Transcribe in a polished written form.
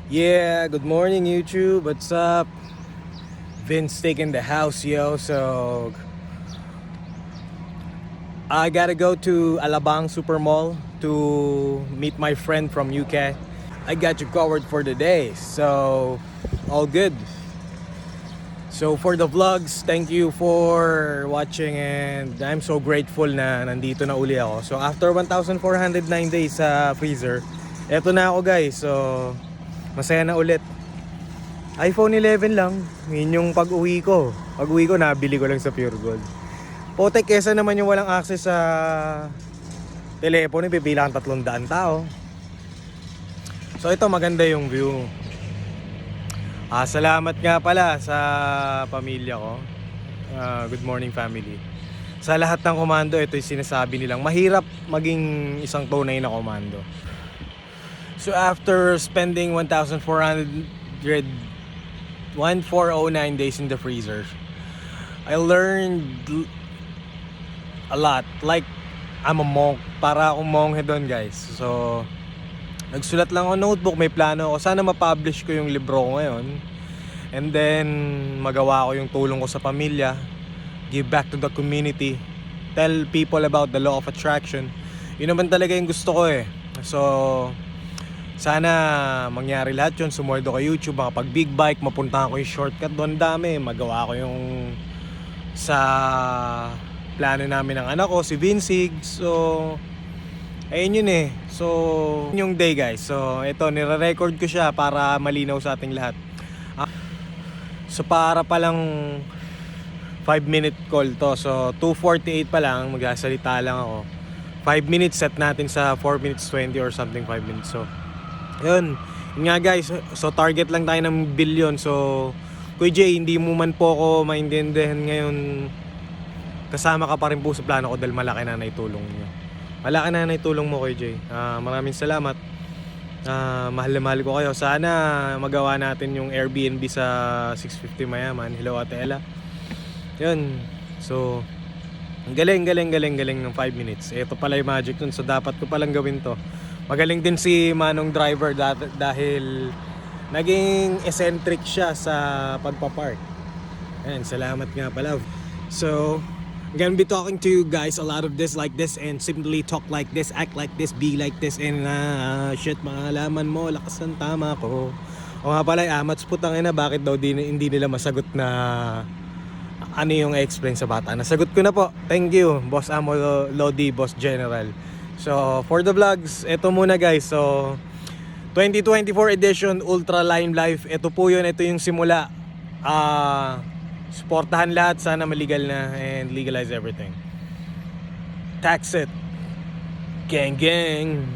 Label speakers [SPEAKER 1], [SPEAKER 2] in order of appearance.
[SPEAKER 1] Yeah, good morning YouTube. What's up? Vince Steak in the house, yo. So I gotta go to Alabang Super Mall to meet my friend from UK. I got you covered for the day. So all good. So for the vlogs, thank you for watching and I'm so grateful na nandito na uli ako. So after 1,409 days sa freezer, eto na ako guys. So masaya na ulit. iPhone 11 lang. Yun yung pag-uwi ko. Pag-uwi ko, nabili ko lang sa Pure Gold. Potek, kesa naman yung walang access sa telepono, pipila ang 300 tao. So ito, maganda yung view. Salamat nga pala sa pamilya ko. Good morning family. Sa lahat ng komando, ito yung sinasabi nilang mahirap maging isang tunay na komando. So after spending 1,409 days in the freezer, I learned a lot. Like, I'm a monk. Para akong monghe doon, guys. So, nagsulat lang ako notebook. May plano ako. Sana ma-publish ko yung libro ko ngayon. And then, magawa ko yung tulong ko sa pamilya. Give back to the community. Tell people about the law of attraction. Yun naman talaga yung gusto ko eh. So, sana mangyari lahat yun. Sumweldo kay YouTube, makapag big bike, mapuntahan ko yung shortcut doon, dami. Magawa ko yung sa plano namin ng anak ko, si Vincig. So, ayun yun eh. So, yung day guys. So, ito, nire-record ko siya para malinaw sa ating lahat. So, para palang 5-minute call to. So, 2:48 pa lang, magsasalita lang ako. 5 minutes, set natin sa 4 minutes 20 or something, 5 minutes. So, yun nga guys, so target lang tayo ng billion. So Kuya Jay, hindi mo man po ako maintindihan ngayon. Kasama ka pa rin po sa plano ko dahil malaki na naitulong nyo. Malaki na naitulong mo Kuya Jay. Maraming salamat. Mahal na mahal ko kayo. Sana magawa natin yung Airbnb sa 650 Mayaman. Hello Ate Ella. Yun. So galing ng 5 minutes. Ito pala yung magic nun. So dapat ko palang gawin to. Magaling din si Manong driver dahil naging eccentric siya sa pagpapark. Ayan, salamat nga pala. So, I'm gonna be talking to you guys a lot of this like this and simply talk like this, act like this, be like this and shit, maalaman mo, lakas ng tama ko. O nga pala, amats putang ina, bakit daw hindi nila masagot na ano yung explain sa bata. Nasagot ko na po. Thank you, Boss Amo Lodi, Boss General. So, for the vlogs, ito muna guys. So, 2024 edition Ultra Lime Life. Ito po yun, ito yung simula. Supportahan lahat, sana maligal na and legalize everything. Tax it. Gang gang.